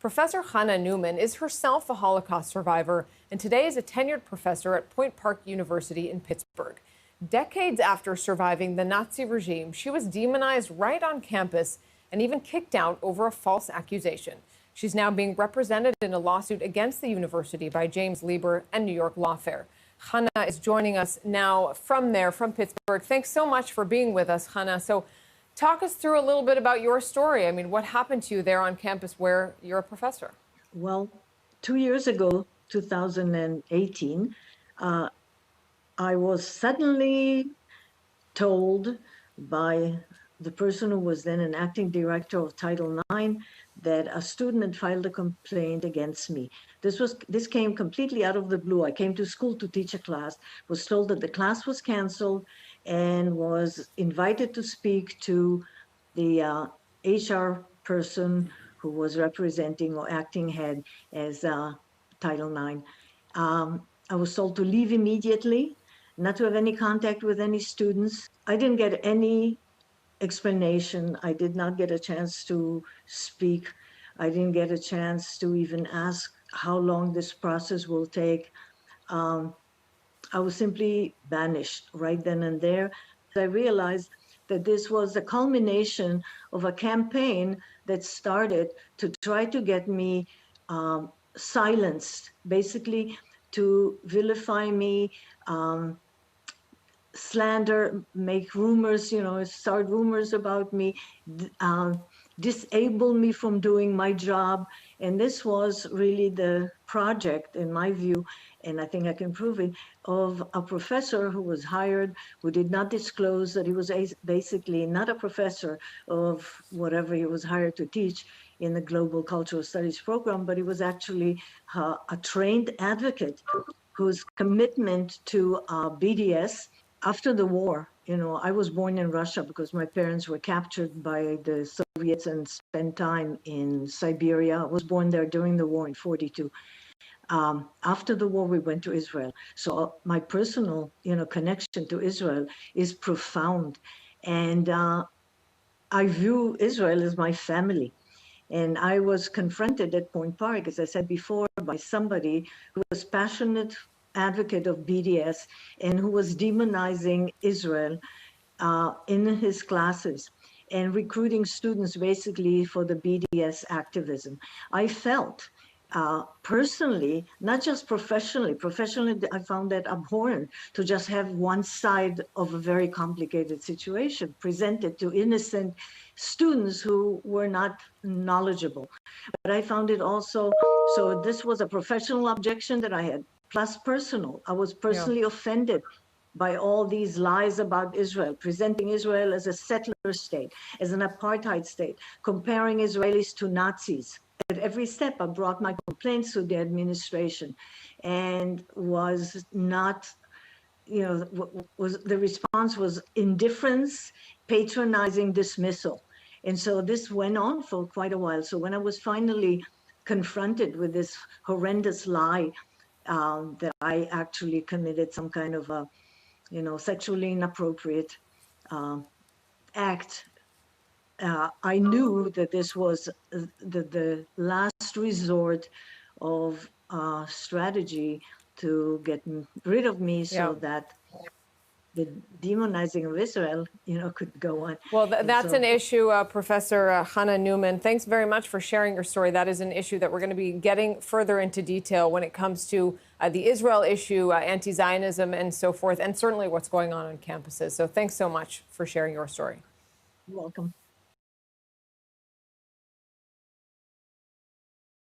Professor Channa Newman is herself a Holocaust survivor and today is a tenured professor at Point Park University in Pittsburgh. Decades after surviving the Nazi regime, she was demonized right on campus and even kicked out over a false accusation. She's now being represented in a lawsuit against the university by James Lieber and New York Lawfare. Channa is joining us now from Pittsburgh. Thanks so much for being with us, Channa. So talk us through a little bit about your story. I mean, what happened to you there on campus where you're a professor? Well, 2 years ago, 2018, I was suddenly told by the person who was then an acting director of Title IX that a student had filed a complaint against me. This came completely out of the blue. I came to school to teach a class, was told that the class was canceled, and was invited to speak to the HR person who was representing or acting head as Title IX. I was told to leave immediately, not to have any contact with any students. I didn't get any explanation. I did not get a chance to speak. I didn't get a chance to even ask how long this process will take. I was simply banished right then and there. I realized that this was the culmination of a campaign that started to try to get me silenced, basically to vilify me, slander, make rumors, start rumors about me, disable me from doing my job. And this was really the project, in my view, and I think I can prove it, of a professor who was hired, who did not disclose that he was basically not a professor of whatever he was hired to teach in the Global Cultural Studies program, but he was actually a trained advocate whose commitment to BDS. After the war, I was born in Russia because my parents were captured by the Soviets and spent time in Siberia. I was born there during the war in '42. After the war, we went to Israel. So my personal, connection to Israel is profound. And I view Israel as my family. And I was confronted at Point Park, as I said before, by somebody who was passionate advocate of BDS and who was demonizing Israel in his classes and recruiting students basically for the BDS activism. I felt personally, not just professionally, I found that abhorrent to just have one side of a very complicated situation presented to innocent students who were not knowledgeable. But I found it also, so this was a professional objection that I had, plus personal. I was personally offended by all these lies about Israel, presenting Israel as a settler state, as an apartheid state, comparing Israelis to Nazis. At every step, I brought my complaints to the administration and was not, the response was indifference, patronizing dismissal. And so this went on for quite a while. So when I was finally confronted with this horrendous lie, that I actually committed some kind of a, sexually inappropriate act. I knew that this was the last resort of strategy to get rid of me so that the demonizing of Israel, could go on. Well, that's an issue, Professor Channa Newman. Thanks very much for sharing your story. That is an issue that we're going to be getting further into detail when it comes to the Israel issue, anti-Zionism, and so forth, and certainly what's going on campuses. So thanks so much for sharing your story. You're welcome.